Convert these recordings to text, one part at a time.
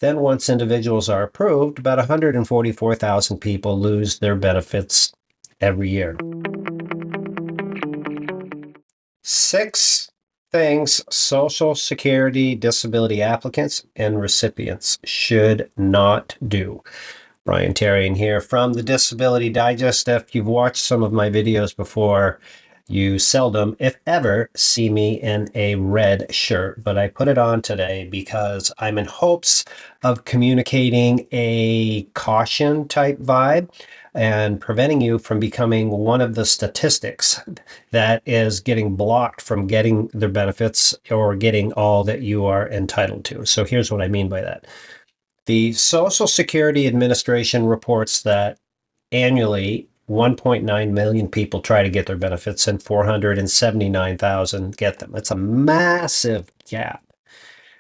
Then once individuals are approved, about 144,000 people lose their benefits every year. 6 things Social Security disability applicants and recipients should not do. Brian Terrian here from the Disability Digest. If you've watched some of my videos before, you seldom, if ever, see me in a red shirt, but I put it on today because I'm in hopes of communicating a caution type vibe and preventing you from becoming one of the statistics that is getting blocked from getting their benefits or getting all that you are entitled to. So here's what I mean by that. The Social Security Administration reports that annually 1.9 million people try to get their benefits and 479,000 get them. It's a massive gap.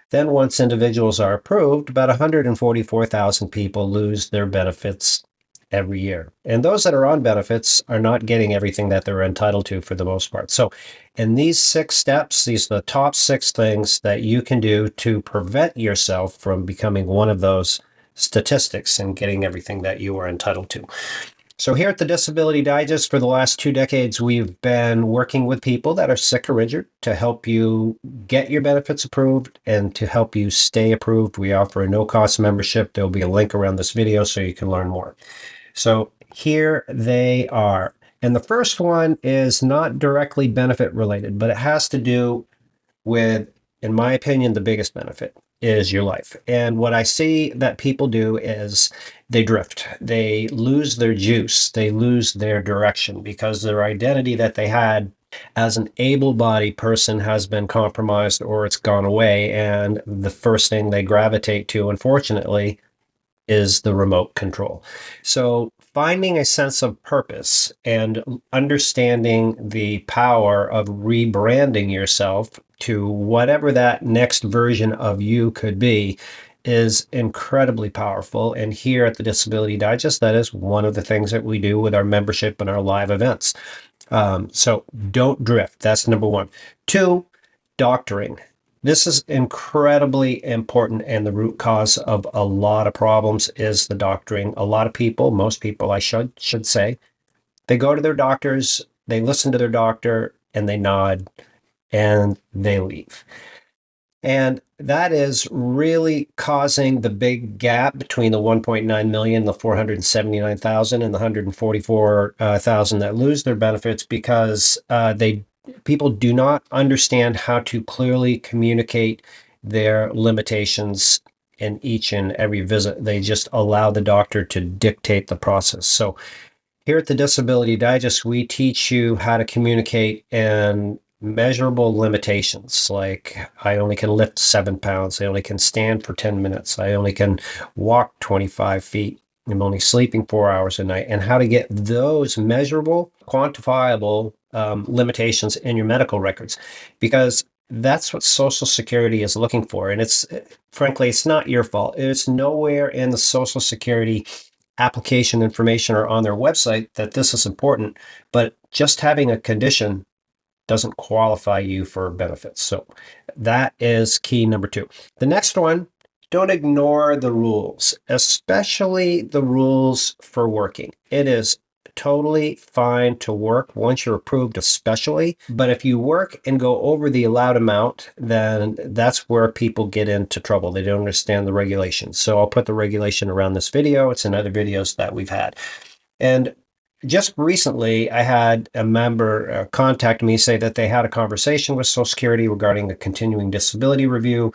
Then once individuals are approved, about 144,000 people lose their benefits every year. And those that are on benefits are not getting everything that they're entitled to for the most part. So in these 6 steps, these are the top 6 things that you can do to prevent yourself from becoming one of those statistics and getting everything that you are entitled to. So here at the Disability Digest, for the last 2 decades, we've been working with people that are sick or injured to help you get your benefits approved and to help you stay approved. We offer a no-cost membership. There'll be a link around this video so you can learn more. So here they are. And the first one is not directly benefit related, but it has to do with, in my opinion, the biggest benefit is your life. And what I see that people do is they drift. They lose their juice. They lose their direction because their identity that they had as an able-bodied person has been compromised or it's gone away. And the first thing they gravitate to, unfortunately, is the remote control. So finding a sense of purpose and understanding the power of rebranding yourself to whatever that next version of you could be is incredibly powerful. And here at the Disability Digest, that is one of the things that we do with our membership and our live events. So don't drift. That's number 1. 2, doctoring. This is incredibly important, and the root cause of a lot of problems is the doctoring. A lot of people, most people I should say, they go to their doctors, they listen to their doctor, and they nod, and they leave. And that is really causing the big gap between the 1.9 million, the 479,000, and the 144,000 that lose their benefits because people do not understand how to clearly communicate their limitations in each and every visit. They just allow the doctor to dictate the process. So here at the Disability Digest, we teach you how to communicate and measurable limitations, like I only can lift 7 pounds, I only can stand for 10 minutes, I only can walk 25 feet, I'm only sleeping 4 hours a night, and how to get those measurable, quantifiable limitations in your medical records, because that's what Social Security is looking for. And it's, frankly, it's not your fault. It's nowhere in the Social Security application information or on their website that this is important, but just having a condition doesn't qualify you for benefits. So that is key number 2. The next one, don't ignore the rules, especially the rules for working. It is totally fine to work once you're approved, especially. But if you work and go over the allowed amount, then that's where people get into trouble. They don't understand the regulations. So I'll put the regulation around this video. It's in other videos that we've had. And just recently, I had a member contact me, say that they had a conversation with Social Security regarding a continuing disability review,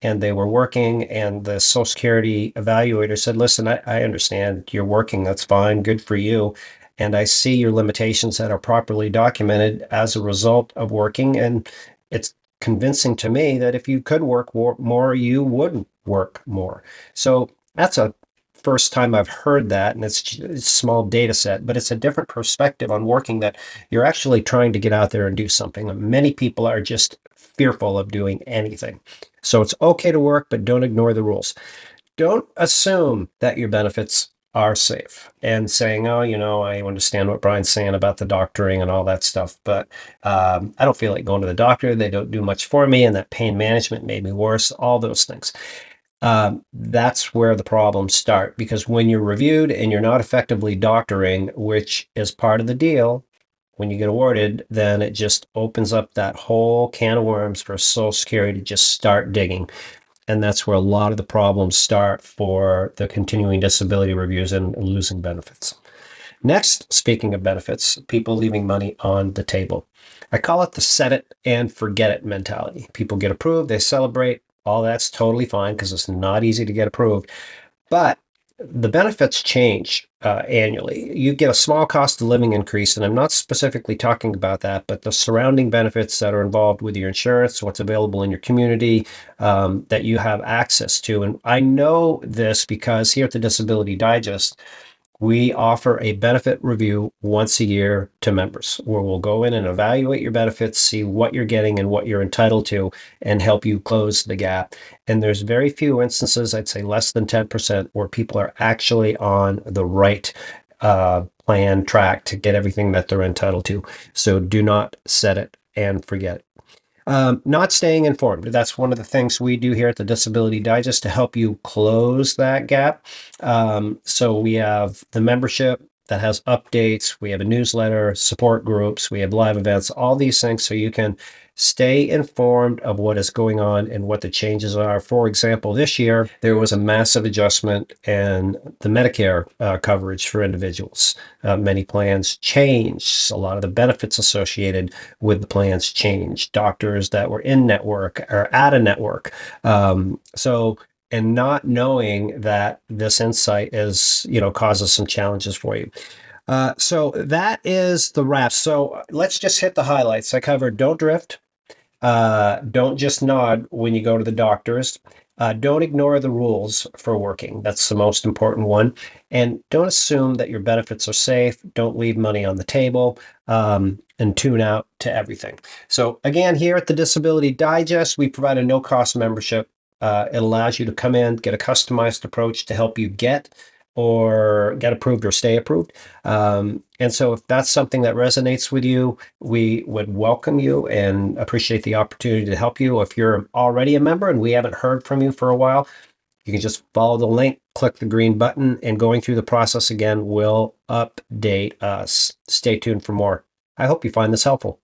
and they were working, and the Social Security evaluator said, listen, I understand you're working, that's fine, good for you, and I see your limitations that are properly documented as a result of working, and it's convincing to me that if you could work more, you would work more. So that's a first time I've heard that, and it's a small data set, but it's a different perspective on working, that you're actually trying to get out there and do something. Many people are just fearful of doing anything. So it's okay to work, but don't ignore the rules. Don't assume that your benefits are safe and saying, oh, I understand what Brian's saying about the doctoring and all that stuff, but I don't feel like going to the doctor. They don't do much for me, and that pain management made me worse, all those things. That's where the problems start, because when you're reviewed and you're not effectively doctoring, which is part of the deal, when you get awarded, then it just opens up that whole can of worms for Social Security to just start digging. And that's where a lot of the problems start for the continuing disability reviews and losing benefits. Next, speaking of benefits, people leaving money on the table. I call it the set it and forget it mentality. People get approved, they celebrate, all that's totally fine because it's not easy to get approved. But the benefits change annually. You get a small cost of living increase, and I'm not specifically talking about that, but the surrounding benefits that are involved with your insurance, what's available in your community, that you have access to. And I know this because here at the Disability Digest, we offer a benefit review once a year to members where we'll go in and evaluate your benefits, see what you're getting and what you're entitled to, and help you close the gap. And there's very few instances, I'd say less than 10%, where people are actually on the right plan track to get everything that they're entitled to. So do not set it and forget it. Not staying informed. That's one of the things we do here at the Disability Digest to help you close that gap. So we have the membership that has updates. We have a newsletter, support groups. We have live events, all these things so you can stay informed of what is going on and what the changes are. For example, this year, there was a massive adjustment in the Medicare coverage for individuals. Many plans changed. A lot of the benefits associated with the plans changed. Doctors that were in network or out of network. And not knowing that this insight is, causes some challenges for you. So that is the wrap. So let's just hit the highlights. I covered don't drift. Don't just nod when you go to the doctors. Don't ignore the rules for working. That's the most important one. And don't assume that your benefits are safe. Don't leave money on the table, and tune out to everything. So again, here at the Disability Digest, we provide a no-cost membership. It allows you to come in, get a customized approach to help you get approved or stay approved. And so if that's something that resonates with you, we would welcome you and appreciate the opportunity to help you. If you're already a member and we haven't heard from you for a while, you can just follow the link, click the green button, and going through the process again will update us. Stay tuned for more. I hope you find this helpful.